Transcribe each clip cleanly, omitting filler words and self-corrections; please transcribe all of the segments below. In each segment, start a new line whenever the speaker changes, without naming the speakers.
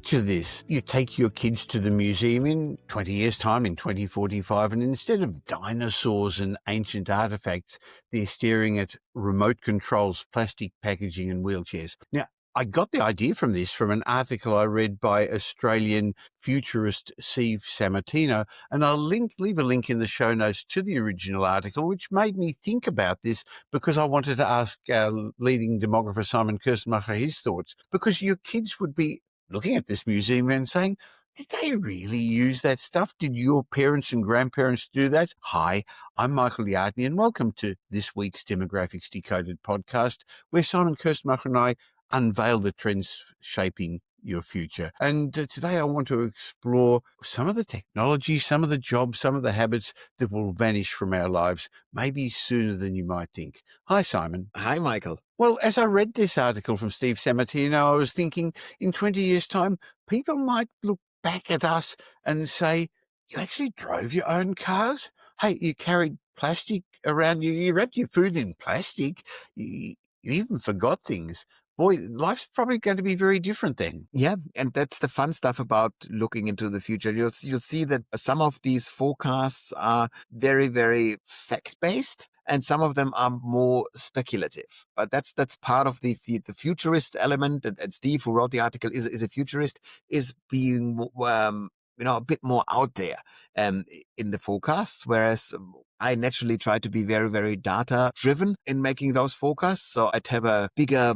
Picture this. You take your kids to the museum in 20 years' time, in 2045, and instead of dinosaurs and ancient artefacts, they're staring at remote controls, plastic packaging, and wheelchairs. Now, I got the idea from an article I read by Australian futurist Steve Sammartino, and leave a link in the show notes to the original article, which made me think about this because I wanted to ask our leading demographer Simon Kuestenmacher his thoughts, because your kids would be looking at this museum and saying, did they really use that stuff? Did your parents and grandparents do that? Hi, I'm Michael Yardney, and welcome to this week's Demographics Decoded podcast, where Simon Kuestenmacher and I unveil the trends shaping your future. And today I want to explore some of the technology, some of the jobs, some of the habits that will vanish from our lives, maybe sooner than you might think. Hi, Simon.
Hi, Michael.
Well, as I read this article from Steve Sammartino, I was thinking in 20 years' time, people might look back at us and say, you actually drove your own cars? Hey, you carried plastic around you. You wrapped your food in plastic. You even forgot things. Boy, life's probably going to be very different then.
Yeah, and that's the fun stuff about looking into the future. You'll see that some of these forecasts are very, very fact-based, and some of them are more speculative. But that's part of the futurist element. And Steve, who wrote the article, is a futurist, is being a bit more out there in the forecasts, whereas I naturally try to be very, very data-driven in making those forecasts. So I'd have a bigger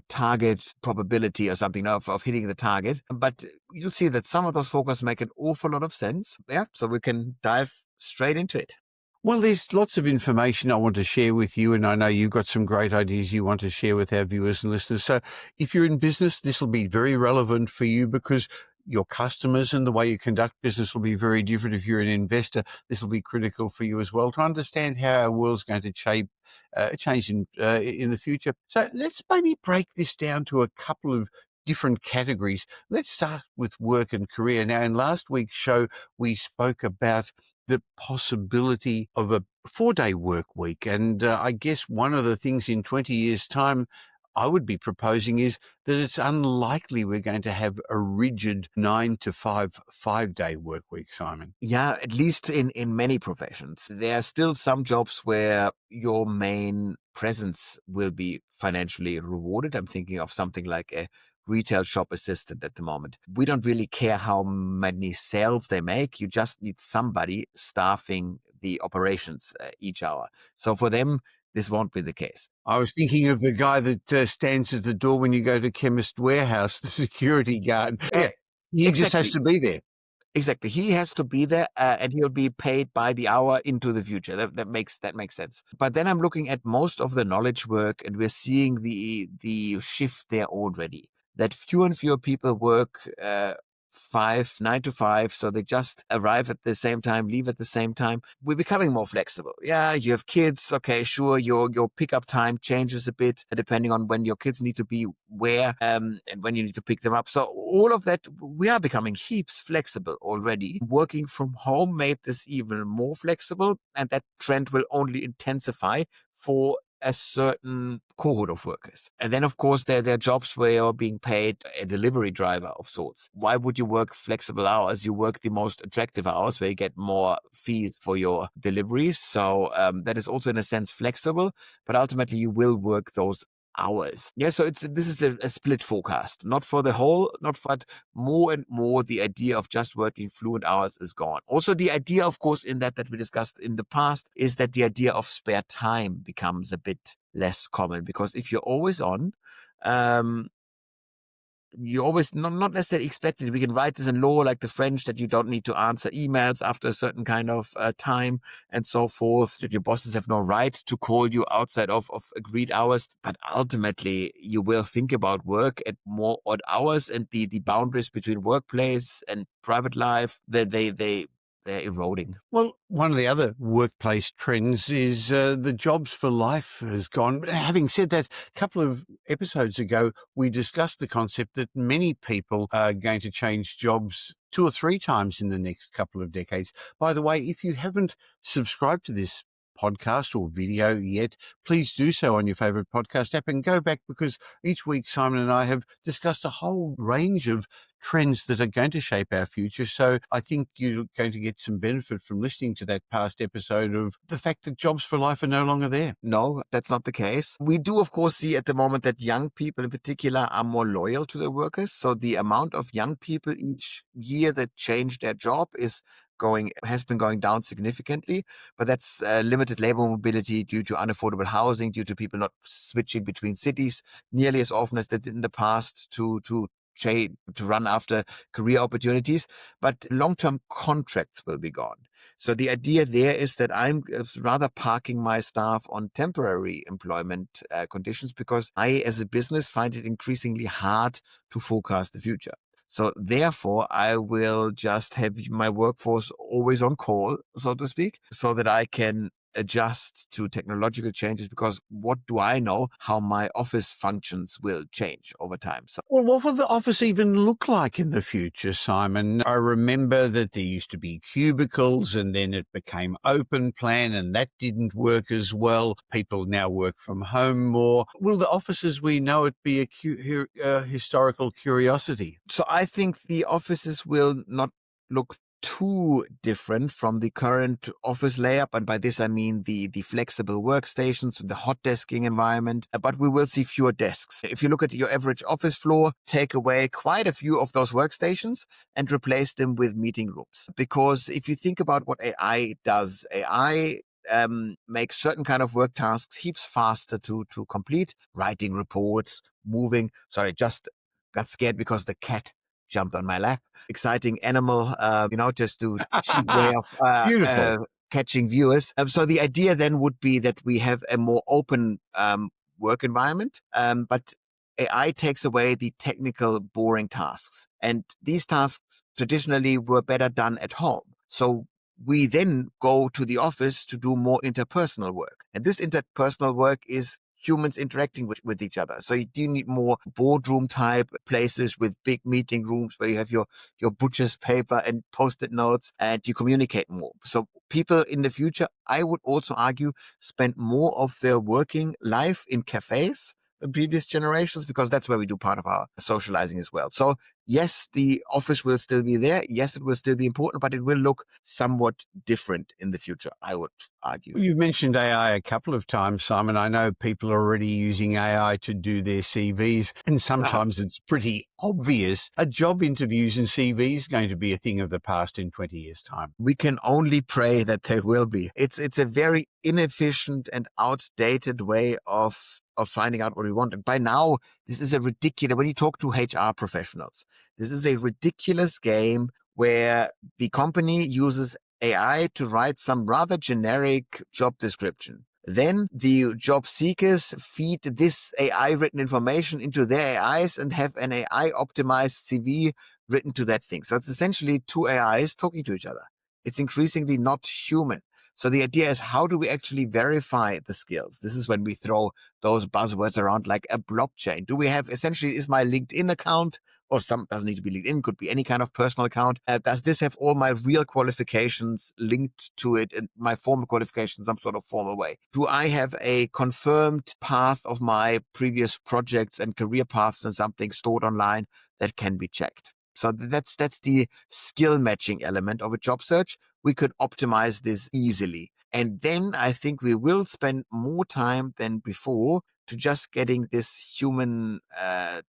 target probability or something of hitting the target. But you'll see that some of those forecasts make an awful lot of sense. Yeah, so we can dive straight into it.
Well, there's lots of information I want to share with you, and I know you've got some great ideas you want to share with our viewers and listeners. So if you're in business, this will be very relevant for you because your customers and the way you conduct business will be very different. If you're an investor, this will be critical for you as well to understand how our world's going to change in the future. So let's maybe break this down to a couple of different categories. Let's start with work and career. Now, in last week's show, we spoke about the possibility of a 4-day work week. And I guess one of the things in 20 years' time I would be proposing is that it's unlikely we're going to have a rigid 9 to 5, 5-day work week, Simon.
Yeah, at least in many professions. There are still some jobs where your main presence will be financially rewarded. I'm thinking of something like a retail shop assistant at the moment. We don't really care how many sales they make. You just need somebody staffing the operations each hour. So for them, this won't be the case.
I was thinking of the guy that stands at the door when you go to Chemist Warehouse, the security guard. Yeah, he
exactly.
just has to be there.
Exactly. He has to be there and he'll be paid by the hour into the future. That makes sense. But then I'm looking at most of the knowledge work and we're seeing the shift there already. That fewer and fewer people work 9 to 5. So they just arrive at the same time, leave at the same time. We're becoming more flexible. Yeah, you have kids. Okay, sure. Your pickup time changes a bit depending on when your kids need to be where and when you need to pick them up. So all of that, we are becoming heaps flexible already. Working from home made this even more flexible, and that trend will only intensify for a certain cohort of workers. And then, of course, there are jobs where you're being paid a delivery driver of sorts. Why would you work flexible hours? You work the most attractive hours where you get more fees for your deliveries. So that is also, in a sense, flexible, but ultimately you will work those hours. Yeah, so this is a split forecast, not for the whole, but more and more the idea of just working fluent hours is gone. Also, the idea, of course, in that we discussed in the past is that the idea of spare time becomes a bit less common, because if you're always on, you always not necessarily expected. We can write this in law like the French, that you don't need to answer emails after a certain kind of time and so forth, that your bosses have no right to call you outside of agreed hours. But ultimately, you will think about work at more odd hours, and the boundaries between workplace and private life, they're eroding.
Well, one of the other workplace trends is the jobs for life has gone. But having said that, a couple of episodes ago, we discussed the concept that many people are going to change jobs 2 or 3 times in the next couple of decades. By the way, if you haven't subscribed to this podcast or video yet, please do so on your favorite podcast app and go back, because each week Simon and I have discussed a whole range of trends that are going to shape our future. So I think you're going to get some benefit from listening to that past episode of the fact that jobs for life are no longer there.
No, that's not the case. We do, of course, see at the moment that young people in particular are more loyal to their workers. So the amount of young people each year that change their job has been going down significantly, but that's limited labor mobility due to unaffordable housing, due to people not switching between cities nearly as often as they did in the past to run after career opportunities. But long-term contracts will be gone. So the idea there is that I'm rather parking my staff on temporary employment conditions, because I, as a business, find it increasingly hard to forecast the future. So therefore, I will just have my workforce always on call, so to speak, so that I can adjust to technological changes, because what do I know how my office functions will change over time. So
Well, what will the office even look like in the future, Simon? I remember that there used to be cubicles and then it became open plan and that didn't work as well. People now work from home more. Will the office as we know it be a historical curiosity?
So I think the offices will not look too different from the current office layout. And by this, I mean the flexible workstations, the hot desking environment, but we will see fewer desks. If you look at your average office floor, take away quite a few of those workstations and replace them with meeting rooms. Because if you think about what AI does, AI makes certain kind of work tasks heaps faster to complete, writing reports, moving. Sorry, just got scared because the cat jumped on my lap. Exciting animal, just to cheap way of
Beautiful.
catching viewers. So the idea then would be that we have a more open work environment, but AI takes away the technical, boring tasks. And these tasks traditionally were better done at home. So we then go to the office to do more interpersonal work. And this interpersonal work is humans interacting with each other. So you do need more boardroom type places with big meeting rooms where you have your butcher's paper and post-it notes and you communicate more. So people in the future, I would also argue, spend more of their working life in cafes than previous generations, because that's where we do part of our socializing as well. So yes, the office will still be there. Yes, it will still be important, but it will look somewhat different in the future, I would argue.
You've mentioned AI a couple of times, Simon. I know people are already using AI to do their CVs, and sometimes it's pretty obvious a job interviews and CVs going to be a thing of the past in 20 years' time.
We can only pray that they will be. It's a very inefficient and outdated way of finding out what we want. And by now, this is a ridiculous, when you talk to HR professionals, this is a ridiculous game where the company uses AI to write some rather generic job description. Then the job seekers feed this AI written information into their AIs and have an AI optimized CV written to that thing. So it's essentially two AIs talking to each other. It's increasingly not human. So the idea is, how do we actually verify the skills? This is when we throw those buzzwords around like a blockchain. Do we have, essentially, is my LinkedIn account, or some doesn't need to be LinkedIn, could be any kind of personal account. Does this have all my real qualifications linked to it and my formal qualifications some sort of formal way? Do I have a confirmed path of my previous projects and career paths and something stored online that can be checked? So that's the skill matching element of a job search. We could optimize this easily. And then I think we will spend more time than before to just getting this human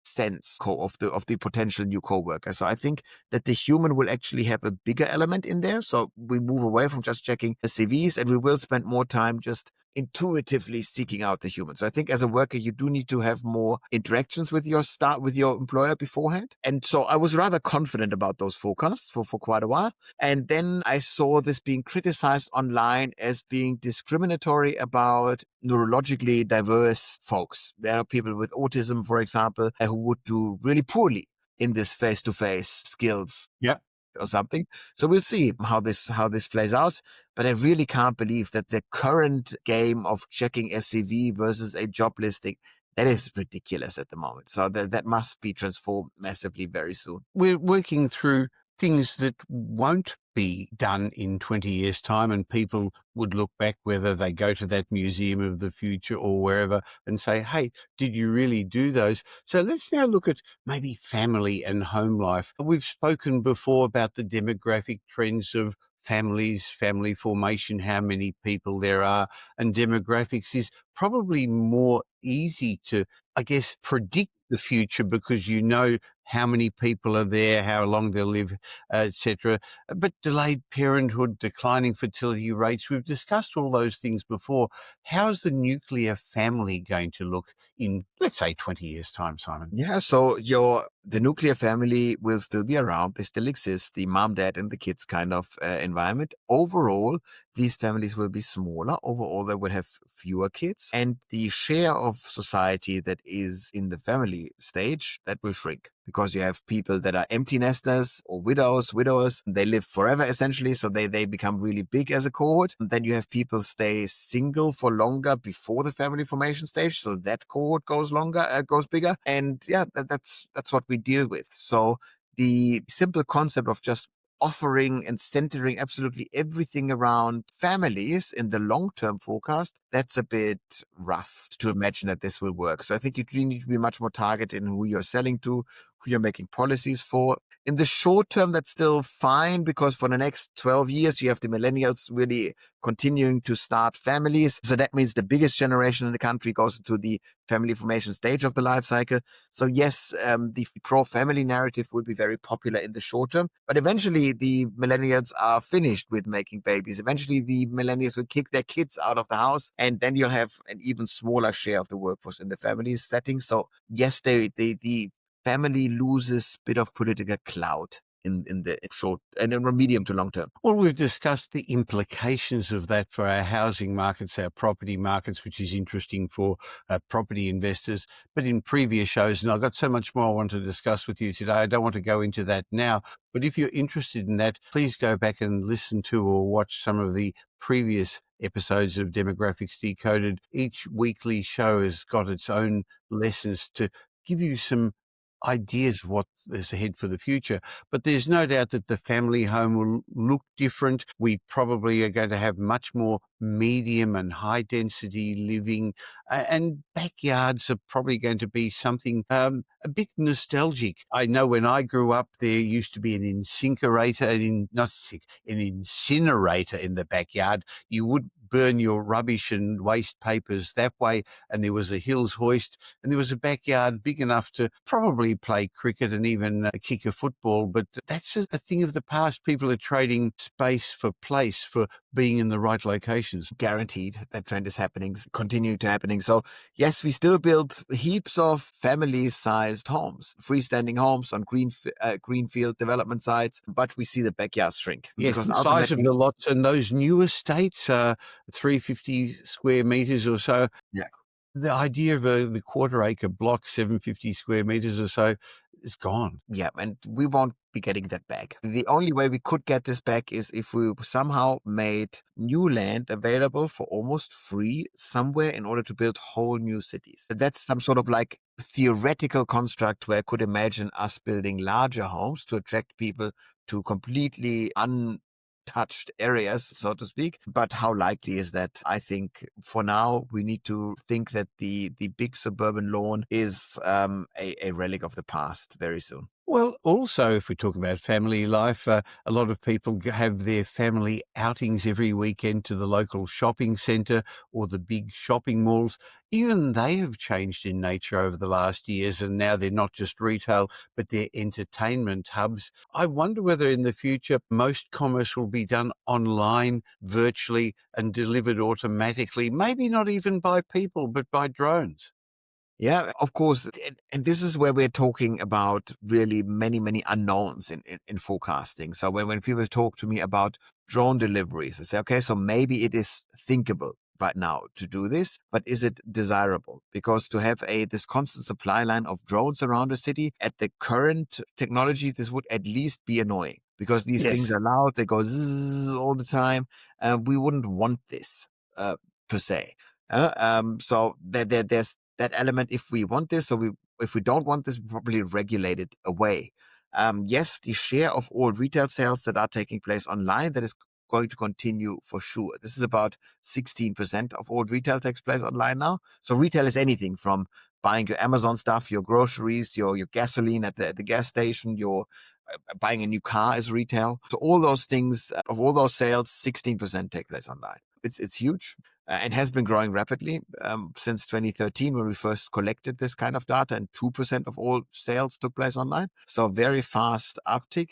sense of the potential new coworker. So I think that the human will actually have a bigger element in there. So we move away from just checking the CVs, and we will spend more time just intuitively seeking out the human. So I think as a worker, you do need to have more interactions with your employer beforehand. And so I was rather confident about those forecasts for quite a while. And then I saw this being criticized online as being discriminatory about neurologically diverse folks. There are people with autism, for example, who would do really poorly in this face-to-face skills.
Yeah.
Or something. So we'll see how this plays out. But I really can't believe that the current game of checking a CV versus a job listing, that is ridiculous at the moment. So that must be transformed massively very soon.
We're working through things that won't be done in 20 years' time, and people would look back, whether they go to that museum of the future or wherever, and say, hey, did you really do those? So let's now look at maybe family and home life. We've spoken before about the demographic trends of families, family formation, how many people there are, and demographics is probably more easy to, I guess, predict the future because you know how many people are there, how long they'll live, etc. But delayed parenthood, declining fertility rates, we've discussed all those things before. How's the nuclear family going to look in, let's say, 20 years' time, Simon?
Yeah, so the nuclear family will still be around. They still exist, the mom, dad, and the kids kind of environment. Overall, these families will be smaller. Overall, they will have fewer kids, and the share of society that is in the family stage that will shrink because you have people that are empty nesters or widowers. They live forever essentially, so they become really big as a cohort. And then you have people stay single for longer before the family formation stage, so that cohort goes longer, goes bigger, and yeah, that's what we deal with. So the simple concept of just offering and centering absolutely everything around families in the long-term forecast, that's a bit rough to imagine that this will work. So I think you really need to be much more targeted in who you're selling to, who you're making policies for. In the short term, that's still fine because for the next 12 years, you have the millennials really continuing to start families. So that means the biggest generation in the country goes into the family formation stage of the life cycle. So yes, the pro-family narrative will be very popular in the short term, but eventually the millennials are finished with making babies. Eventually the millennials will kick their kids out of the house, and then you'll have an even smaller share of the workforce in the family setting. So yes, the family loses a bit of political clout in the short and in the medium to long term.
Well, we've discussed the implications of that for our housing markets, our property markets, which is interesting for property investors. But in previous shows, and I've got so much more I want to discuss with you today, I don't want to go into that now. But if you're interested in that, please go back and listen to or watch some of the previous episodes of Demographics Decoded. Each weekly show has got its own lessons to give you some ideas of what is ahead for the future. But there's no doubt that the family home will look different. We probably are going to have much more medium and high density living, and backyards are probably going to be something a bit nostalgic. I know when I grew up, there used to be an an incinerator in the backyard. You would burn your rubbish and waste papers that way, and there was a hills hoist, and there was a backyard big enough to probably play cricket and even kick a football. But that's a thing of the past. People are trading space for place, for being in the right locations.
Guaranteed that trend is happening, continuing to happening. So yes, we still build heaps of family-sized homes, freestanding homes on greenfield development sites, but we see the backyards shrink
Yes,
because
the size of
ultimately,
the lots and those new estates are 350 square meters or so.
yeah,
The idea of the quarter acre block, 750 square meters or so, is gone.
yeah, and we won't be getting that back. The only way we could get this back is if we somehow made new land available for almost free somewhere in order to build whole new cities. That's some sort of like theoretical construct where I could imagine us building larger homes to attract people to completely untouched areas, so to speak. But how likely is that? I think for now we need to think that the big suburban lawn is a relic of the past very soon.
Well, also, if we talk about family life, a lot of people have their family outings every weekend to the local shopping centre or the big shopping malls. Even they have changed in nature over the last years, and now they're not just retail, but they're entertainment hubs. I wonder whether in the future most commerce will be done online, virtually, and delivered automatically, maybe not even by people, but by drones.
Yeah, of course. And this is where we're talking about really many unknowns in forecasting. So when people talk to me about drone deliveries, I say, okay, so maybe it is thinkable right now to do this, but is it desirable? Because to have this constant supply line of drones around the city at the current technology, this would at least be annoying because these things
Yes.
are loud, they go zzz all the time. We wouldn't want this per se. So there's that element if we want this. So if we don't want this, we probably regulate it away. Yes, the share of all retail sales that are taking place online, that is going to continue for sure. This is about 16% of all retail takes place online now. So retail is anything from buying your Amazon stuff, your groceries, your gasoline at the gas station, your buying a new car is retail. So all those things, of all those sales, 16% take place online. It's huge and has been growing rapidly since 2013 when we first collected this kind of data, and 2% of all sales took place online. So very fast uptick.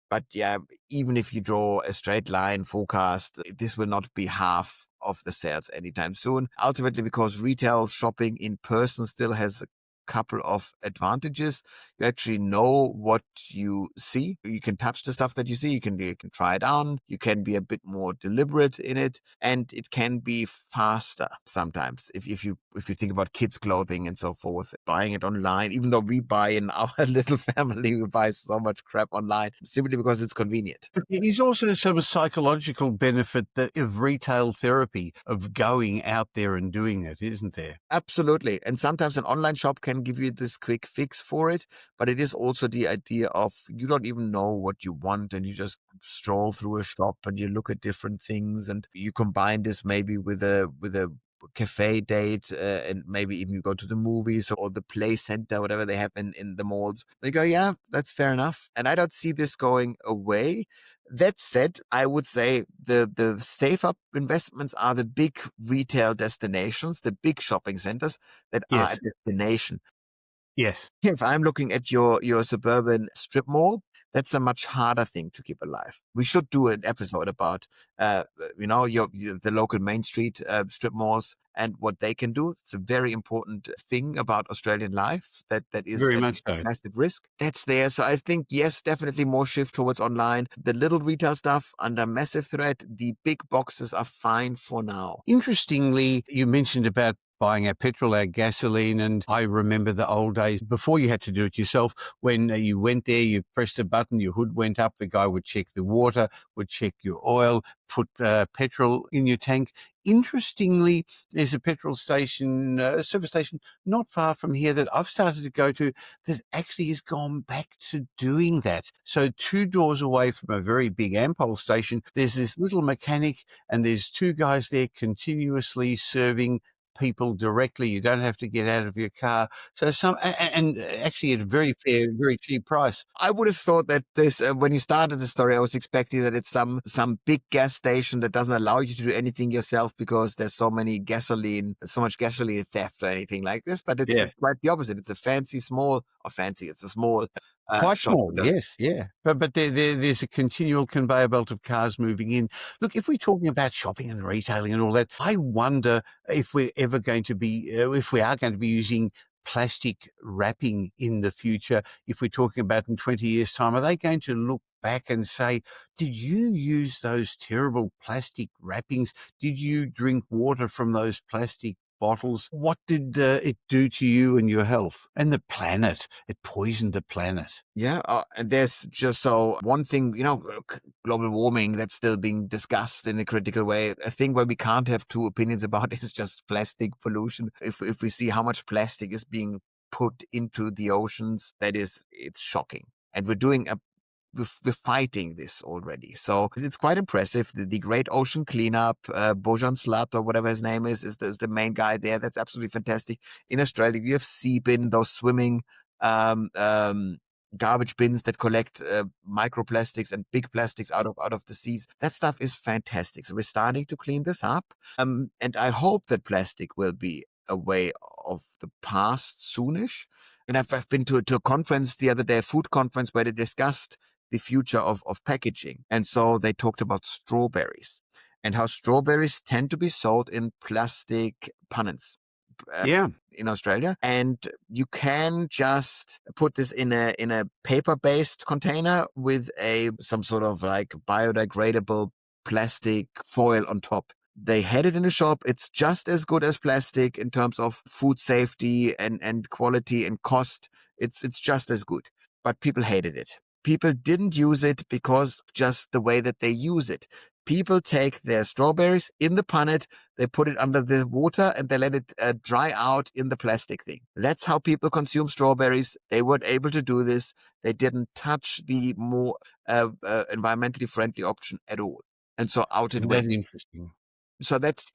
But yeah, even if you draw a straight line forecast, this will not be half of the sales anytime soon. Ultimately, because retail shopping in person still has a couple of advantages. You actually know what you see. You can touch the stuff that you see. You can try it on. You can be a bit more deliberate in it, and it can be faster sometimes. If you think about kids' clothing and so forth, buying it online, even though we buy in our little family, we buy so much crap online simply because it's convenient.
There's also some psychological benefit of retail therapy, of going out there and doing it, isn't there?
Absolutely. And sometimes an online shop can give you this quick fix for it, but it is also the idea of you don't even know what you want, and you just stroll through a shop and you look at different things, and you combine this maybe with a cafe date, and maybe even go to the movies or the play center, whatever they have in the malls. They go, yeah, that's fair enough. And I don't see this going away. That said, I would say the safer investments are the big retail destinations, the big shopping centers that are a
Yes.
destination.
Yes.
If I'm looking at your suburban strip mall, that's a much harder thing to keep alive. We should do an episode about, the local main street strip malls and what they can do. It's a very important thing about Australian life that is
Very
at
much so.
massive risk. That's there. So I think, yes, definitely more shift towards online. The little retail stuff under massive threat. The big boxes are fine for now.
Interestingly, you mentioned about buying our petrol, our gasoline, and I remember the old days before you had to do it yourself. When you went there, you pressed a button, your hood went up, the guy would check the water, would check your oil, put petrol in your tank. Interestingly, there's a petrol station, a service station not far from here that I've started to go to that actually has gone back to doing that. So 2 doors away from a very big Ampol station, there's this little mechanic, and there's 2 guys there continuously serving people directly. You don't have to get out of your car. So and actually at a very fair, very cheap price.
I would have thought that this, when you started the story, I was expecting that it's some big gas station that doesn't allow you to do anything yourself because there's so much gasoline theft or anything like this. But it's
Yeah.
quite the opposite. It's a it's a small
Quite
shop.
small, yes, yeah. But there's a continual conveyor belt of cars moving in. Look, if we're talking about shopping and retailing and all that, I wonder if we're ever going to be, if we are going to be using plastic wrapping in the future. If we're talking about in 20 years' time, are they going to look back and say, did you use those terrible plastic wrappings? Did you drink water from those plastic bottles? What did it do to you and your health and the planet? It poisoned the planet.
Yeah, and there's just so one thing, global warming that's still being discussed in a critical way. A thing where we can't have two opinions about is just plastic pollution. If we see how much plastic is being put into the oceans, it's shocking. And we're fighting this already. So it's quite impressive. The Great Ocean Cleanup, Bojan Slat or whatever his name is the main guy there. That's absolutely fantastic. In Australia, you have sea bin, those swimming um, um, garbage bins that collect microplastics and big plastics out of the seas. That stuff is fantastic. So we're starting to clean this up. And I hope that plastic will be a way of the past soonish. And I've been to a conference the other day, a food conference, where they discussed the future of packaging. And so they talked about strawberries and how strawberries tend to be sold in plastic punnets
Yeah.
in Australia. And you can just put this in a paper-based container with some sort of like biodegradable plastic foil on top. They had it in the shop. It's just as good as plastic in terms of food safety and quality and cost. It's just as good. But people hated it. People didn't use it because just the way that they use it. People take their strawberries in the punnet, they put it under the water, and they let it dry out in the plastic thing. That's how people consume strawberries. They weren't able to do this. They didn't touch the more environmentally friendly option at all. And so out it
Isn't that
went.
interesting?
So that's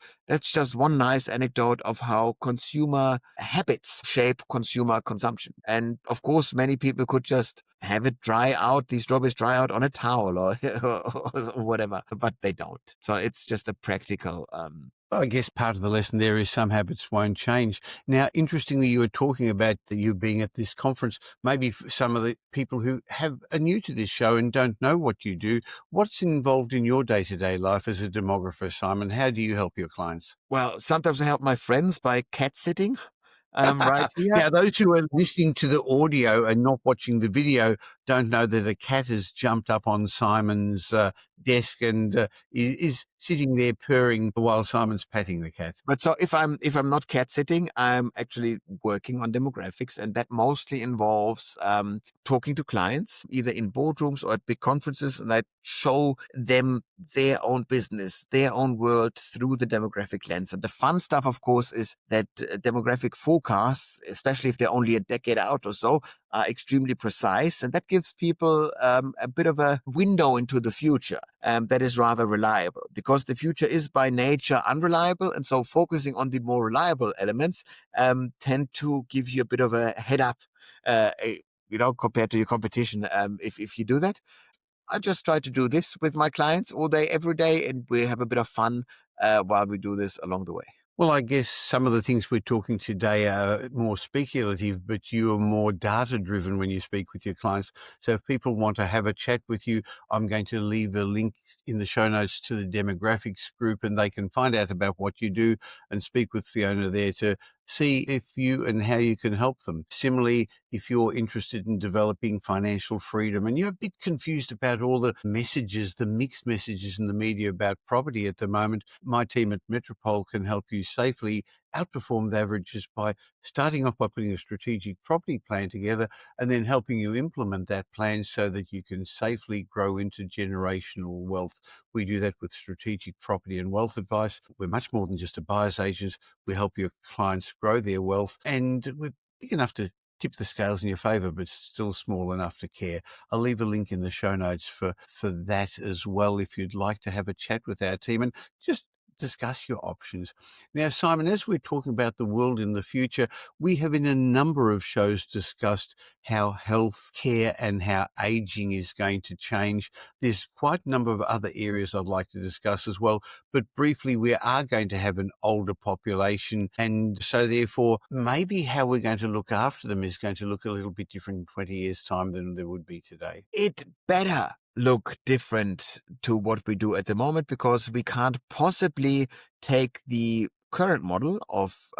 just one nice anecdote of how consumer habits shape consumer consumption. And of course, many people could just have it dry out, these strawberries dry out on a towel or, or whatever, but they don't. So it's just a practical.
Well, I guess part of the lesson there is some habits won't change. Now, interestingly, you were talking about you being at this conference. Maybe for some of the people who are new to this show and don't know what you do, what's involved in your day-to-day life as a demographer, Simon? How do you help your clients?
Well, sometimes I help my friends by cat sitting right here.
Now, those who are listening to the audio and not watching the video don't know that a cat has jumped up on Simon's desk and is sitting there purring while Simon's patting the cat.
But so if I'm not cat sitting, I'm actually working on demographics, and that mostly involves talking to clients either in boardrooms or at big conferences, and I show them their own business, their own world through the demographic lens. And the fun stuff, of course, is that demographic forecasts, especially if they're only a decade out or so, are extremely precise, and that gives people a bit of a window into the future that is rather reliable, because the future is by nature unreliable, and so focusing on the more reliable elements tend to give you a bit of a head up, compared to your competition. If you do that, I just try to do this with my clients all day, every day, and we have a bit of fun while we do this along the way.
Well, I guess some of the things we're talking today are more speculative, but you are more data driven when you speak with your clients. So if people want to have a chat with you, I'm going to leave a link in the show notes to the demographics group, and they can find out about what you do and speak with Fiona there to see if you and how you can help them. Similarly, if you're interested in developing financial freedom and you're a bit confused about all the messages, the mixed messages in the media about property at the moment, my team at Metropole can help you safely outperform the averages by starting off by putting a strategic property plan together and then helping you implement that plan so that you can safely grow into generational wealth. We do that with strategic property and wealth advice. We're much more than just a buyer's agent. We help your clients grow their wealth, and we're big enough to tip the scales in your favor, but still small enough to care. I'll leave a link in the show notes for that as well if you'd like to have a chat with our team and just discuss your options. Now, Simon, as we're talking about the world in the future, we have in a number of shows discussed how health care and how aging is going to change. There's quite a number of other areas I'd like to discuss as well, but briefly, we are going to have an older population, and so therefore maybe how we're going to look after them is going to look a little bit different in 20 years' time than there would be today.
It better look different to what we do at the moment, because we can't possibly take the current model of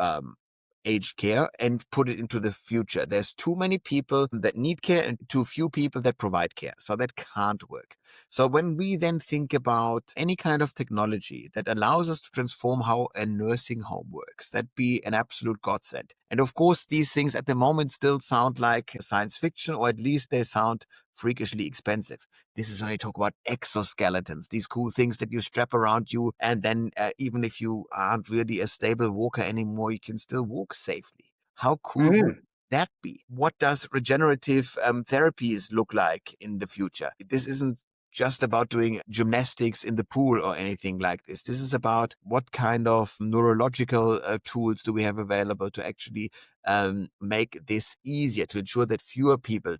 aged care and put it into the future. There's too many people that need care and too few people that provide care. So that can't work. So when we then think about any kind of technology that allows us to transform how a nursing home works, that'd be an absolute godsend. And of course, these things at the moment still sound like science fiction, or at least they sound freakishly expensive. This is when I talk about exoskeletons, these cool things that you strap around you, and then even if you aren't really a stable walker anymore, you can still walk safely. How cool would that be? What does regenerative therapies look like in the future? This isn't just about doing gymnastics in the pool or anything like this. This is about what kind of neurological tools do we have available to actually make this easier, to ensure that fewer people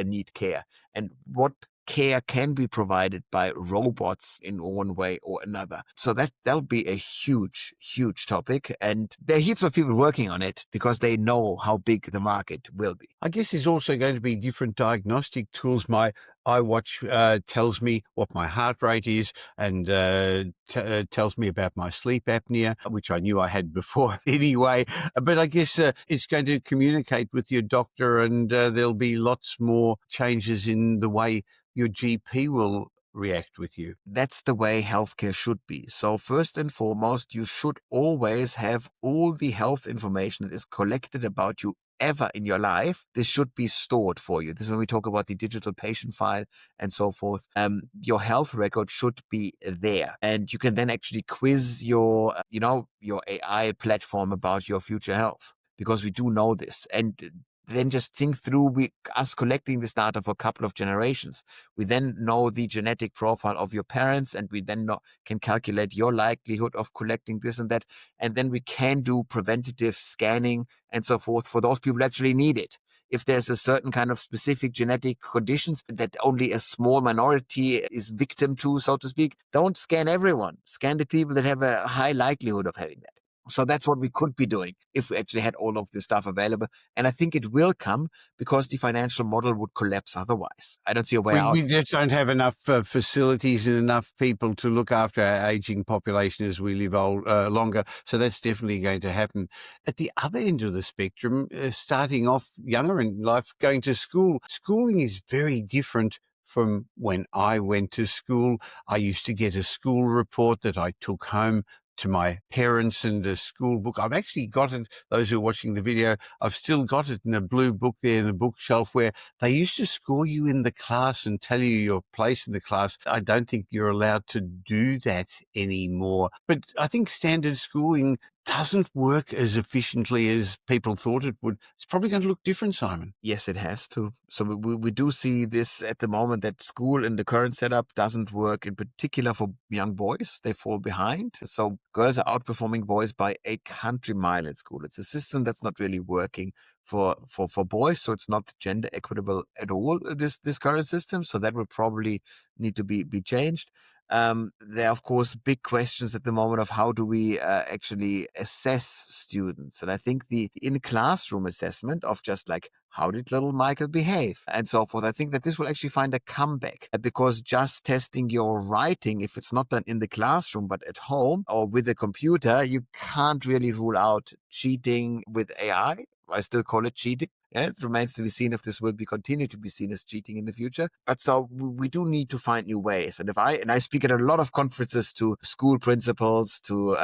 need care, and what care can be provided by robots in one way or another. So that'll be a huge, huge topic. And there are heaps of people working on it because they know how big the market will be.
I guess there's also going to be different diagnostic tools. My iWatch tells me what my heart rate is and tells me about my sleep apnea, which I knew I had before anyway. But I guess it's going to communicate with your doctor, and there'll be lots more changes in the way your GP will react with you.
That's the way healthcare should be. So first and foremost, you should always have all the health information that is collected about you ever in your life, this should be stored for you. This is when we talk about the digital patient file and so forth. Your health record should be there, and you can then actually quiz your, your AI platform about your future health, because we do know this. And then just think through us collecting this data for a couple of generations. We then know the genetic profile of your parents, and we then can calculate your likelihood of collecting this and that. And then we can do preventative scanning and so forth for those people who actually need it. If there's a certain kind of specific genetic conditions that only a small minority is victim to, so to speak, don't scan everyone. Scan the people that have a high likelihood of having that. So that's what we could be doing if we actually had all of this stuff available. And I think it will come, because the financial model would collapse otherwise. I don't see a way out.
We just don't have enough facilities and enough people to look after our aging population as we live longer. So that's definitely going to happen. At the other end of the spectrum, starting off younger in life, going to school, schooling is very different from when I went to school. I used to get a school report that I took home to my parents and a school book. I've actually got it, those who are watching the video, I've still got it in a blue book there in the bookshelf, where they used to score you in the class and tell you your place in the class. I don't think you're allowed to do that anymore. But I think standard schooling doesn't work as efficiently as people thought it would. It's probably going to look different, Simon.
Yes, it has to. So we do see this at the moment, that school in the current setup doesn't work, in particular for young boys. They fall behind. So girls are outperforming boys by a country mile at school. It's a system that's not really working for boys. So it's not gender equitable at all, this current system. So that will probably need to be changed. There are, of course, big questions at the moment of how do we actually assess students. And I think the in-classroom assessment of just like, how did little Michael behave and so forth, I think that this will actually find a comeback, because just testing your writing, if it's not done in the classroom but at home or with a computer, you can't really rule out cheating with AI. I still call it cheating. Yeah, it remains to be seen if this will be continue to be seen as cheating in the future. But so we do need to find new ways. And I speak at a lot of conferences to school principals, to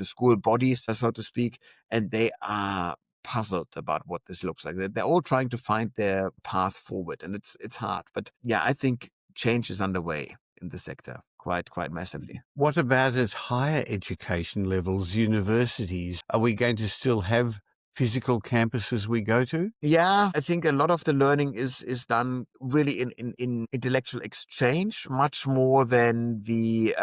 school bodies, so to speak, and they are puzzled about what this looks like. They're all trying to find their path forward, and it's hard. But yeah, I think change is underway in the sector quite massively.
What about at higher education levels, universities? Are we going to still have physical campuses we go to?
Yeah, I think a lot of the learning is done really in intellectual exchange, much more than the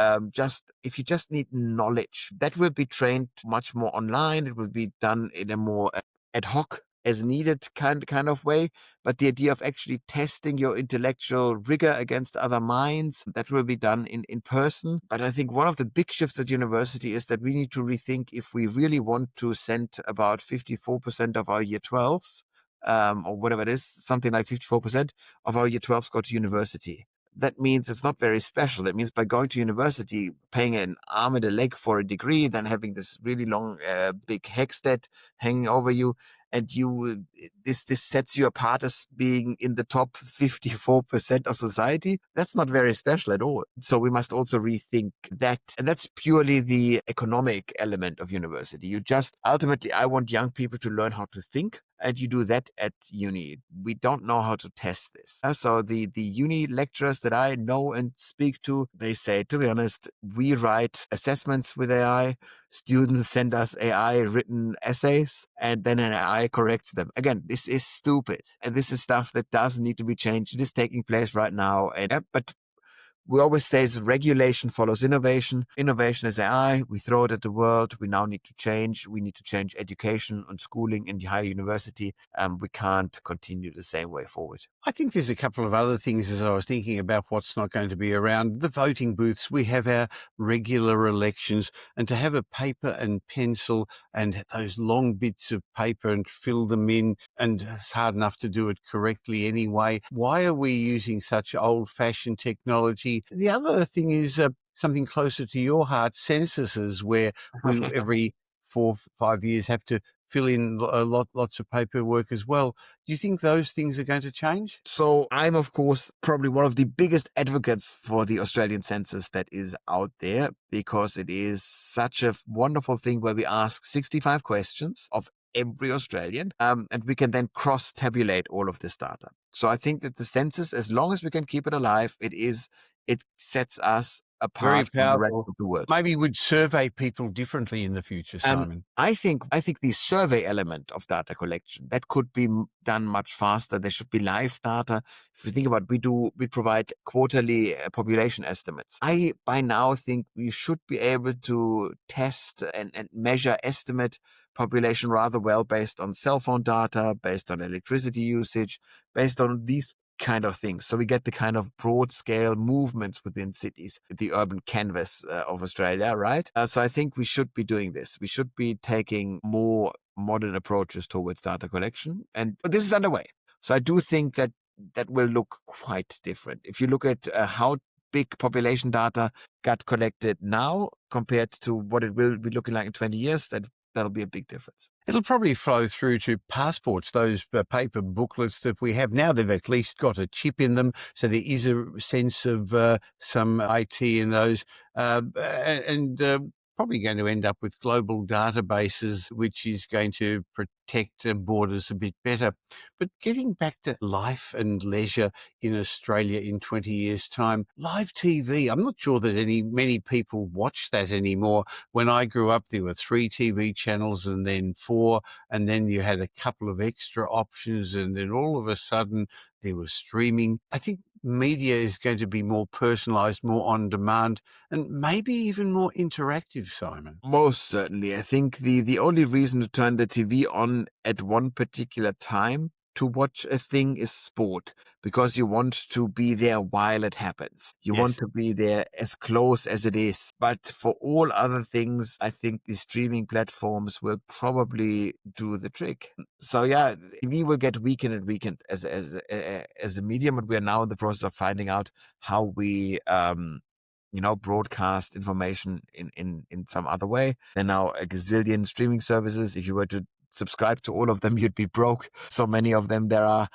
if you just need knowledge, that will be trained much more online. It will be done in a more ad hoc, as needed kind of way. But the idea of actually testing your intellectual rigor against other minds, that will be done in person. But I think one of the big shifts at university is that we need to rethink if we really want to send about 54% of our year 12s, or whatever it is, something like 54% of our year 12s go to university. That means it's not very special. That means by going to university, paying an arm and a leg for a degree, then having this really long, big Hexstat hanging over you, and this sets you apart as being in the top 54% of society. That's not very special at all. So we must also rethink that. And that's purely the economic element of university. Ultimately, I want young people to learn how to think, and you do that at uni. We don't know how to test this. So the uni lecturers that I know and speak to, they say, to be honest, we write assessments with AI. Students send us AI written essays, and then an AI corrects them. Again, this is stupid. And this is stuff that does need to be changed. It is taking place right now. But we always say regulation follows innovation. Innovation is AI. We throw it at the world. We now need to change. We need to change education and schooling in the higher university. We can't continue the same way forward.
I think there's a couple of other things as I was thinking about what's not going to be around. The voting booths, we have our regular elections, and to have a paper and pencil and those long bits of paper and fill them in, and it's hard enough to do it correctly anyway. Why are we using such old-fashioned technology? The other thing is something closer to your heart, censuses, where we every 4 or 5 years have to fill in lots of paperwork as well. Do you think those things are going to change?
So I'm, of course, probably one of the biggest advocates for the Australian census that is out there, because it is such a wonderful thing where we ask 65 questions of every Australian, and we can then cross-tabulate all of this data. So I think that the census, as long as we can keep it alive, it sets us
Very
apart from the rest
powerful.
of the world.
Maybe we'd survey people differently in the future, Simon.
I think the survey element of data collection that could be done much faster. There should be live data. If you think about, we provide quarterly population estimates. I by now think we should be able to test and measure, estimate population rather well based on cell phone data, based on electricity usage, based on these kind of things. So we get the kind of broad scale movements within cities, the urban canvas of Australia, right? So I think we should be doing this. We should be taking more modern approaches towards data collection. And this is underway. So I do think that will look quite different. If you look at how big population data got collected now compared to what it will be looking like in 20 years, that'll be a big difference.
It'll probably flow through to passports, those paper booklets that we have now. They've at least got a chip in them, so there is a sense of some IT in those. And probably going to end up with global databases, which is going to protect borders a bit better. But getting back to life and leisure in Australia in 20 years' time, live TV, I'm not sure that many people watch that anymore. When I grew up, there were 3 TV channels and then 4, and then you had a couple of extra options, and then all of a sudden there was streaming. I think media is going to be more personalized, more on demand, and maybe even more interactive, Simon.
Most certainly. I think the only reason to turn the TV on at one particular time to watch a thing is sport, because you want to be there while it happens. You want
Yes.
to be there as close as it is. But for all other things, I think the streaming platforms will probably do the trick. So yeah, TV will get weakened and weakened as a medium, but we are now in the process of finding out how we broadcast information in some other way. There are now a gazillion streaming services. If you were to subscribe to all of them, you'd be broke. So many of them there are.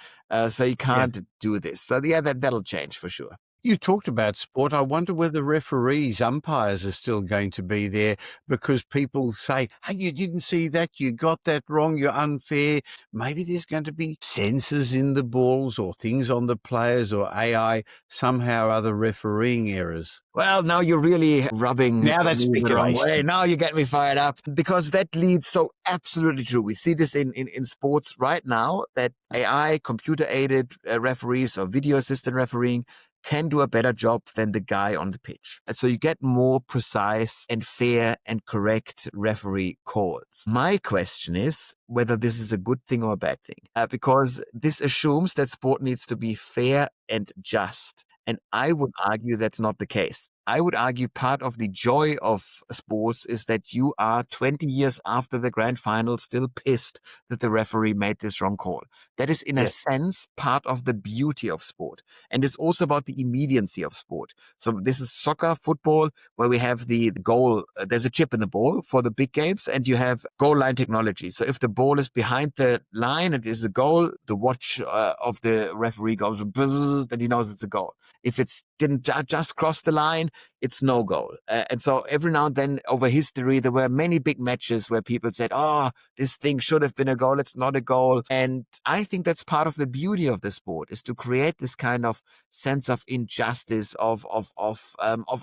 So you can't do this. So yeah, that'll change for sure.
You talked about sport. I wonder whether referees, umpires are still going to be there, because people say, hey, you didn't see that, you got that wrong, you're unfair. Maybe there's going to be sensors in the balls or things on the players or AI, somehow other refereeing errors.
Well, now you're really rubbing
Now that's
me the wrong way.
speculation.
Now you get me fired up, because that leads so absolutely true. We see this in sports right now, that AI, computer-aided referees or video assistant refereeing can do a better job than the guy on the pitch. And so you get more precise and fair and correct referee calls. My question is whether this is a good thing or a bad thing, because this assumes that sport needs to be fair and just. And I would argue that's not the case. I would argue part of the joy of sports is that you are 20 years after the grand final still pissed that the referee made this wrong call. That is, in a sense, part of the beauty of sport. And it's also about the immediacy of sport. So this is soccer, football, where we have the goal. There's a chip in the ball for the big games, and you have goal line technology. So if the ball is behind the line and is a goal, the watch of the referee goes buzz, then he knows it's a goal. If it's didn't just cross the line, it's no goal. And so every now and then over history, there were many big matches where people said, oh, this thing should have been a goal. It's not a goal. And I think that's part of the beauty of the sport, is to create this kind of sense of injustice, of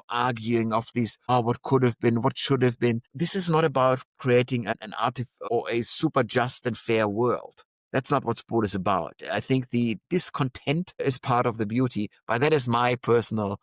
arguing, of these, oh, what could have been, what should have been. This is not about creating an or a super just and fair world. That's not what sport is about. I think the discontent is part of the beauty, but that is my personal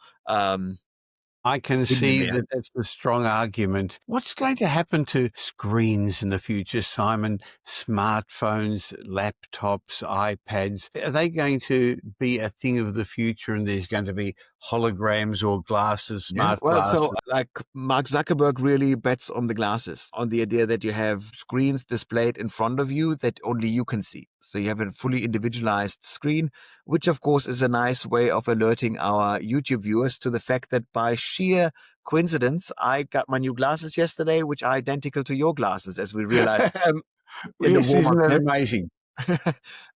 I can see that that's a strong argument. What's going to happen to screens in the future, Simon? Smartphones, laptops, iPads, are they going to be a thing of the future, and there's going to be holograms or glasses, smart glasses?
So like Mark Zuckerberg really bets on the glasses, on the idea that you have screens displayed in front of you that only you can see. So you have a fully individualized screen, which of course is a nice way of alerting our YouTube viewers to the fact that by sheer coincidence, I got my new glasses yesterday, which are identical to your glasses, as we realized in the
Yes, isn't
warm-up.
that amazing?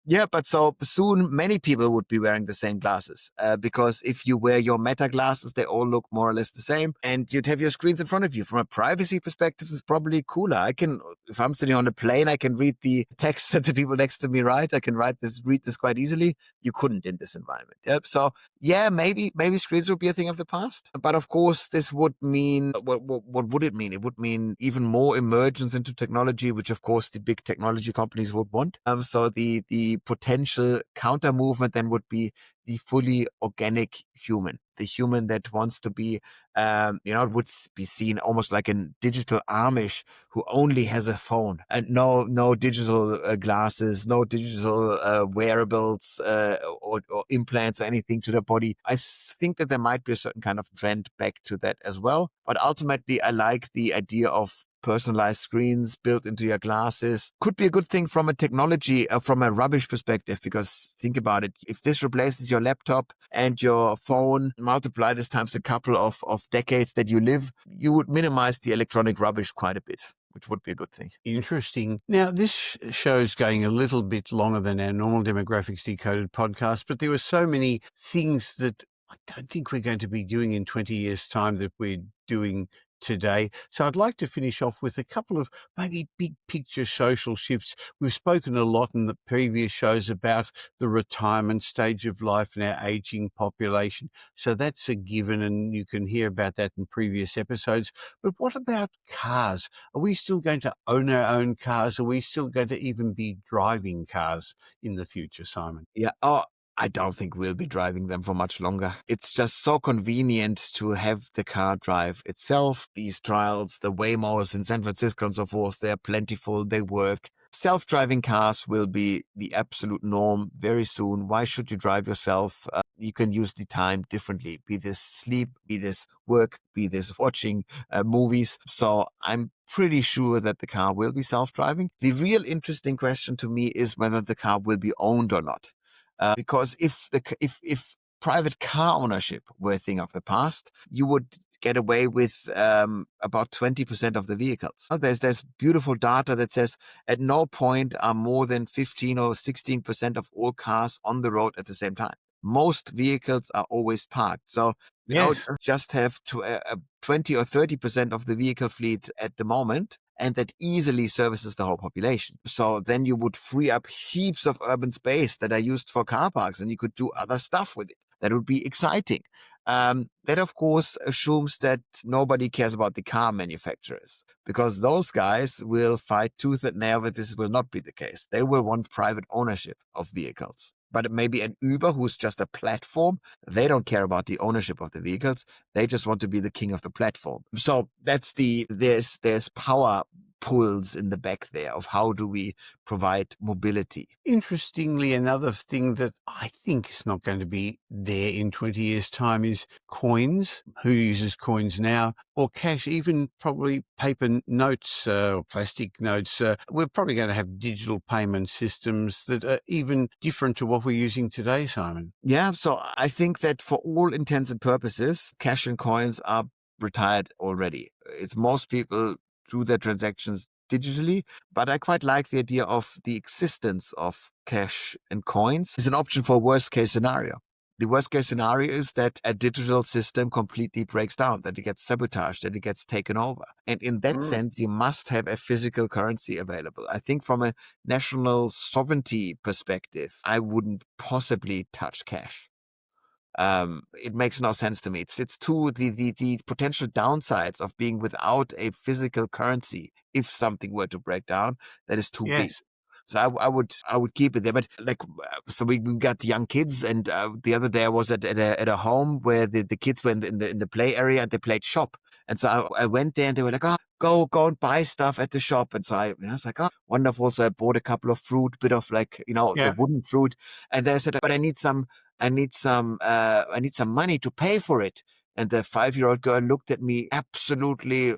Yeah, but so soon many people would be wearing the same glasses, because if you wear your Meta glasses, they all look more or less the same, and you'd have your screens in front of you. From a privacy perspective, it's probably cooler. I can if I'm sitting on a plane, I can read the text that the people next to me write. I can read this quite easily. You couldn't in this environment. Yep. So yeah, maybe screens would be a thing of the past. But of course, this would mean what would it mean? It would mean even more emergence into technology, which of course the big technology companies would want. So the potential counter movement then would be the fully organic human, the human that wants to be, it would be seen almost like a digital Amish who only has a phone and no digital glasses, no digital wearables or implants or anything to the body. I think that there might be a certain kind of trend back to that as well. But ultimately, I like the idea of personalized screens built into your glasses. Could be a good thing from a technology, from a rubbish perspective, because think about it. If this replaces your laptop and your phone, multiply this times a couple of decades that you live, you would minimize the electronic rubbish quite a bit, which would be a good thing.
Interesting. Now, this show's going a little bit longer than our normal Demographics Decoded podcast, but there were so many things that I don't think we're going to be doing in 20 years' time that we're doing today. So I'd like to finish off with a couple of maybe big picture social shifts. We've spoken a lot in the previous shows about the retirement stage of life and our aging population. So that's a given, and you can hear about that in previous episodes. But what about cars? Are we still going to own our own cars? Are we still going to even be driving cars in the future, Simon?
Yeah. Oh, I don't think we'll be driving them for much longer. It's just so convenient to have the car drive itself. These trials, the Waymos in San Francisco and so forth, they're plentiful, they work. Self-driving cars will be the absolute norm very soon. Why should you drive yourself? You can use the time differently, be this sleep, be this work, be this watching movies. So I'm pretty sure that the car will be self-driving. The real interesting question to me is whether the car will be owned or not. Because if private car ownership were a thing of the past, you would get away with about 20% of the vehicles. There's beautiful data that says at no point are more than 15 or 16% of all cars on the road at the same time. Most vehicles are always parked. So,
Yes.
just have to 20 or 30% of the vehicle fleet at the moment, and that easily services the whole population. So then you would free up heaps of urban space that are used for car parks, and you could do other stuff with it. That would be exciting. That, of course, assumes that nobody cares about the car manufacturers, because those guys will fight tooth and nail that this will not be the case. They will want private ownership of vehicles. But maybe an Uber, who's just a platform, they don't care about the ownership of the vehicles. They just want to be the king of the platform. So that's there's power pulls in the back there of how do we provide mobility.
Interestingly, another thing that I think is not going to be there in 20 years' time is coins. Who uses coins now? Or cash, even probably paper notes or plastic notes. We're probably going to have digital payment systems that are even different to what we're using today, Simon.
Yeah, so I think that for all intents and purposes, cash and coins are retired already. It's most people do their transactions digitally, but I quite like the idea of the existence of cash and coins as an option for worst case scenario. The worst case scenario is that a digital system completely breaks down, that it gets sabotaged, that it gets taken over. And in that sense, you must have a physical currency available. I think from a national sovereignty perspective, I wouldn't possibly touch cash. It makes no sense to me. It's too the potential downsides of being without a physical currency if something were to break down, that is too big.
Yes.
So I would keep it there. But so we got young kids, and the other day I was at a home where the kids were in the play area and they played shop. And so I went there and they were like, oh, go and buy stuff at the shop. And so I was like, oh, wonderful. So I bought a couple of fruit, bit of the
Yeah.
wooden fruit. And then I said, but I need some money to pay for it. And the 5-year-old girl looked at me absolutely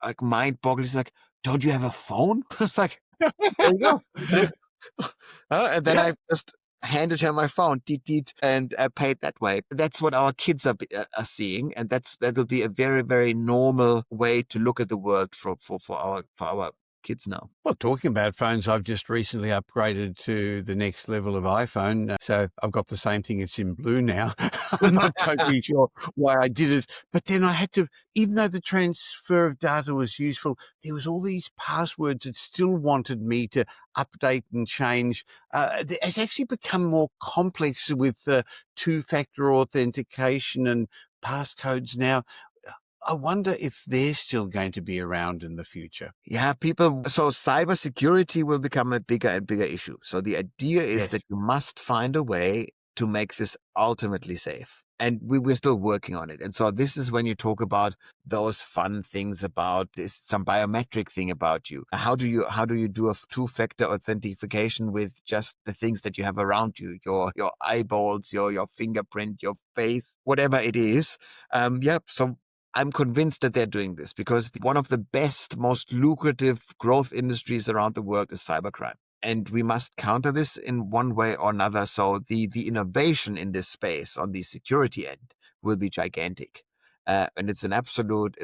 like mind-boggling. She's like, don't you have a phone? I was like, there you go. And then
Yeah.
I just handed her my phone, and paid that way. That's what our kids are seeing, and that'll be a very, very normal way to look at the world for our kids now.
Well, talking about phones, I've just recently upgraded to the next level of iPhone. So I've got the same thing. It's in blue now. I'm not totally sure why I did it. But then I had to, even though the transfer of data was useful, there was all these passwords that still wanted me to update and change. It's actually become more complex with two-factor authentication and passcodes now. I wonder if they're still going to be around in the future.
Yeah, so cybersecurity will become a bigger and bigger issue. So the idea is
Yes.
that you must find a way to make this ultimately safe. And we're still working on it. And so this is when you talk about those fun things about this, some biometric thing about you. How do you do a two-factor authentication with just the things that you have around you, your eyeballs, your fingerprint, your face, whatever it is. So I'm convinced that they're doing this because one of the best, most lucrative growth industries around the world is cybercrime. And we must counter this in one way or another. So the innovation in this space on the security end will be gigantic. And it's an absolute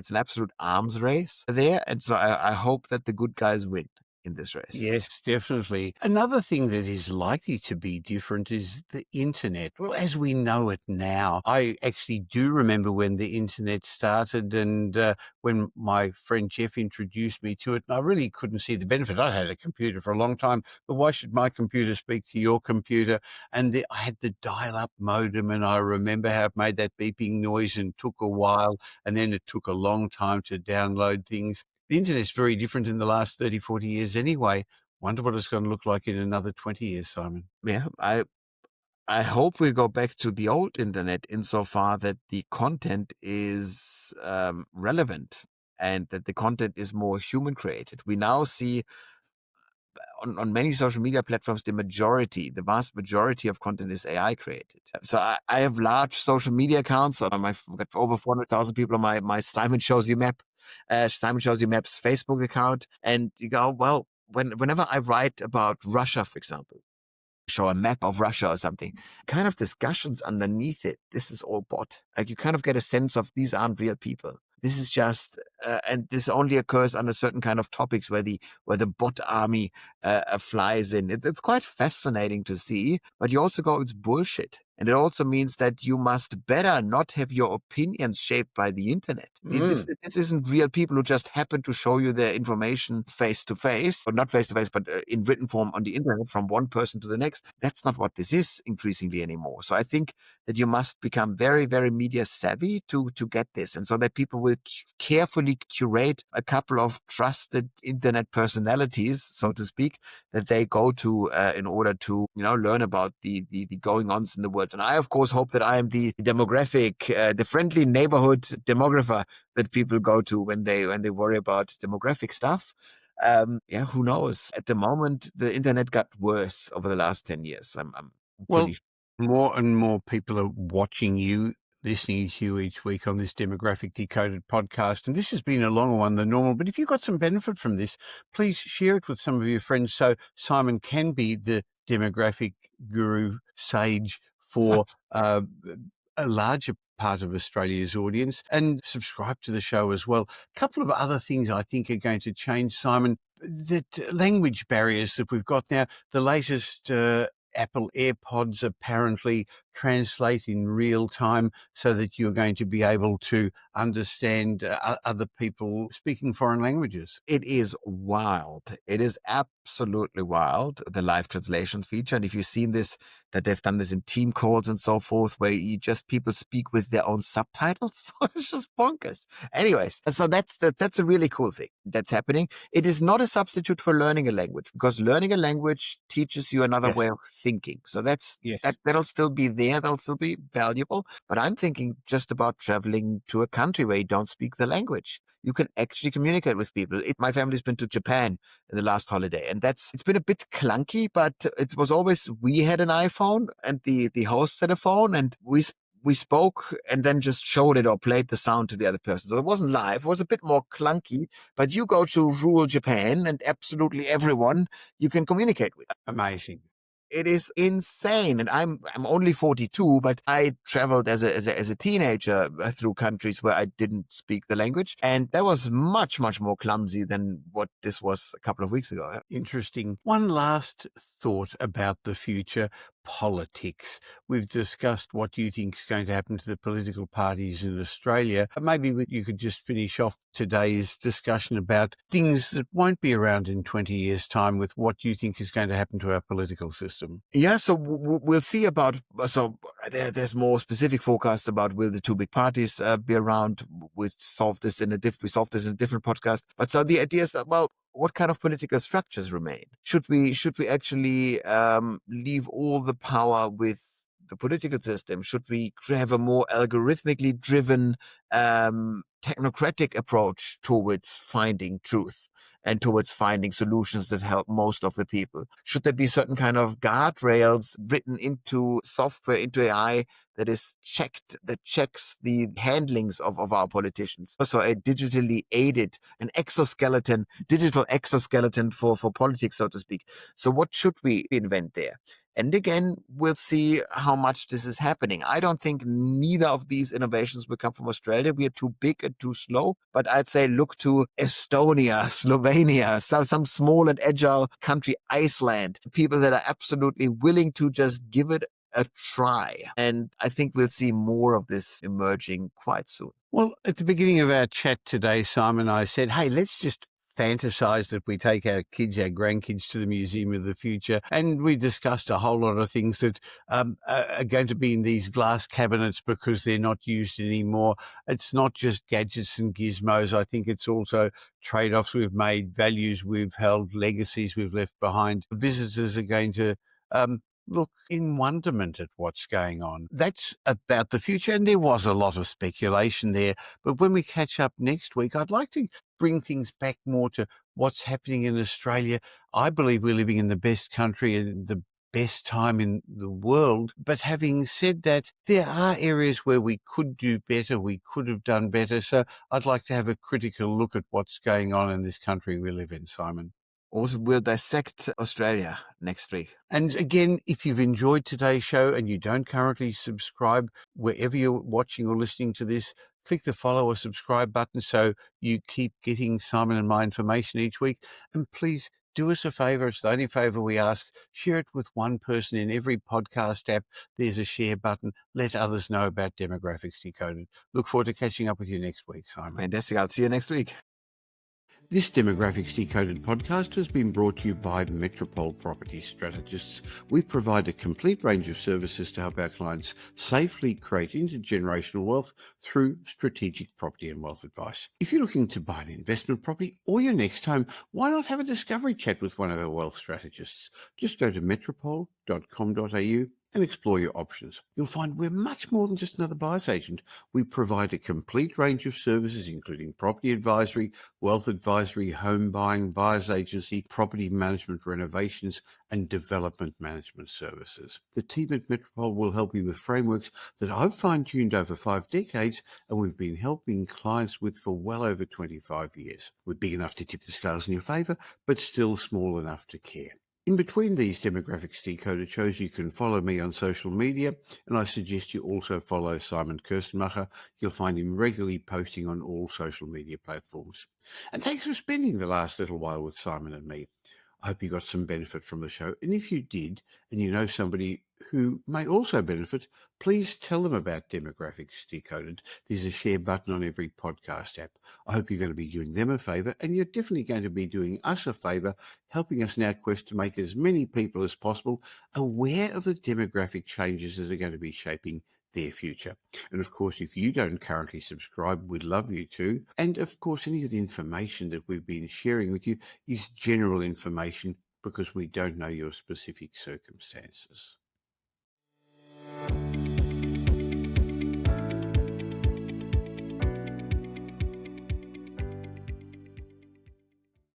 arms race there. And so I hope that the good guys win in this race.
Yes, definitely. Another thing that is likely to be different is the internet. Well, as we know it now, I actually do remember when the internet started and when my friend Jeff introduced me to it, and I really couldn't see the benefit. I had a computer for a long time, but why should my computer speak to your computer? And I had the dial-up modem, and I remember how it made that beeping noise and took a while, and then it took a long time to download things. The internet's very different in the last 30, 40 years anyway. Wonder what it's going to look like in another 20 years, Simon.
Yeah, I hope we go back to the old internet insofar that the content is relevant and that the content is more human created. We now see on many social media platforms, the vast majority of content is AI created. So I have large social media accounts. I've got over 400,000 people on my Simon Shows You Map, Simon Shows You Map's Facebook account. And you go, well, whenever I write about Russia, for example, show a map of Russia or something, kind of discussions underneath it, this is all bot. Like you kind of get a sense of these aren't real people. This is just, and this only occurs under certain kind of topics where the bot army flies in. It's quite fascinating to see, but you also go, it's bullshit. And it also means that you must better not have your opinions shaped by the internet. This isn't real people who just happen to show you their information face to face, or not face to face, but in written form on the internet from one person to the next. That's not what this is increasingly anymore. So I think that you must become very, very media savvy to get this. And so that people will carefully curate a couple of trusted internet personalities, so to speak, that they go to in order to, learn about the going-ons in the world. And I, of course, hope that I am the demographic, the friendly neighborhood demographer that people go to when they worry about demographic stuff. Who knows? At the moment, the internet got worse over the last 10 years. I'm
Well,
pretty
more and more people are watching you, listening to you each week on this Demographic Decoded podcast. And this has been a longer one than normal. But if you got some benefit from this, please share it with some of your friends so Simon can be the demographic guru sage for a larger part of Australia's audience, and subscribe to the show as well. A couple of other things I think are going to change, Simon. That language barriers that we've got now, the latest Apple AirPods apparently translate in real time so that you're going to be able to understand other people speaking foreign languages.
It is wild. It is absolutely wild, the live translation feature. And if you've seen this, that they've done this in team calls and so forth, where people speak with their own subtitles. It's just bonkers. Anyways, so that's a really cool thing that's happening. It is not a substitute for learning a language, because learning a language teaches you another way of thinking. So that'll still be there. That'll still be valuable. But I'm thinking just about traveling to a country where you don't speak the language. You can actually communicate with people. My family's been to Japan in the last holiday, and it's been a bit clunky, but it was always, we had an iPhone and the host had a phone, and we spoke and then just showed it or played the sound to the other person. So it wasn't live. It was a bit more clunky, but you go to rural Japan and absolutely everyone you can communicate with.
Amazing.
It is insane, and I'm only 42, but I traveled as a teenager through countries where I didn't speak the language, and that was much more clumsy than what this was a couple of weeks ago.
Interesting. One last thought about the future: politics. We've discussed what you think is going to happen to the political parties in Australia. Maybe you could just finish off today's discussion about things that won't be around in 20 years' time with what you think is going to happen to our political system.
Yeah, so we'll see about. So there's more specific forecasts about will the two big parties be around. We solve this in a different podcast. But so the idea is about what kind of political structures remain. Should we actually leave all the power with the political system? Should we have a more algorithmically driven technocratic approach towards finding truth and towards finding solutions that help most of the people? Should there be certain kind of guardrails written into software, into AI, that checks the handlings of our politicians? Also a digitally aided, digital exoskeleton for politics, so to speak. So what should we invent there? And again, we'll see how much this is happening. I don't think neither of these innovations will come from Australia. We are too big and too slow. But I'd say look to Estonia, Slovenia, some small and agile country, Iceland, people that are absolutely willing to just give it a try. And I think we'll see more of this emerging quite soon.
Well, at the beginning of our chat today, Simon and I said, hey, let's just fantasize that we take our kids, our grandkids to the Museum of the Future. And we discussed a whole lot of things that are going to be in these glass cabinets because they're not used anymore. It's not just gadgets and gizmos. I think it's also trade-offs we've made, values we've held, legacies we've left behind. Visitors are going to look in wonderment at what's going on. That's about the future, and there was a lot of speculation there. But when we catch up next week, I'd like to bring things back more to what's happening in Australia. I believe we're living in the best country and the best time in the world. But having said that, there are areas where we could do better, we could have done better. So I'd like to have a critical look at what's going on in this country we live in, Simon.
Also, we'll dissect Australia next week.
And again, if you've enjoyed today's show and you don't currently subscribe, wherever you're watching or listening to this, click the follow or subscribe button so you keep getting Simon and my information each week. And please do us a favor. It's the only favor we ask. Share it with one person in every podcast app. There's a share button. Let others know about Demographics Decoded. Look forward to catching up with you next week, Simon.
Fantastic. I'll see you next week.
This Demographics Decoded podcast has been brought to you by Metropole Property Strategists. We provide a complete range of services to help our clients safely create intergenerational wealth through strategic property and wealth advice. If you're looking to buy an investment property or your next home, why not have a discovery chat with one of our wealth strategists? Just go to metropole.com.au and explore your options. You'll find we're much more than just another buyer's agent. We provide a complete range of services, including property advisory, wealth advisory, home buying, buyer's agency, property management, renovations, and development management services. The team at Metropole will help you with frameworks that I've fine-tuned over 5 decades and we've been helping clients with for well over 25 years. We're big enough to tip the scales in your favour, but still small enough to care. In between these Demographics Decoded shows, you can follow me on social media, and I suggest you also follow Simon Kuestenmacher. You'll find him regularly posting on all social media platforms. And thanks for spending the last little while with Simon and me. I hope you got some benefit from the show. And if you did, and you know somebody who may also benefit, please tell them about Demographics Decoded. There's a share button on every podcast app. I hope you're going to be doing them a favour, and you're definitely going to be doing us a favour, helping us in our quest to make as many people as possible aware of the demographic changes that are going to be shaping their future. And of course, if you don't currently subscribe, we'd love you to. And of course, any of the information that we've been sharing with you is general information because we don't know your specific circumstances.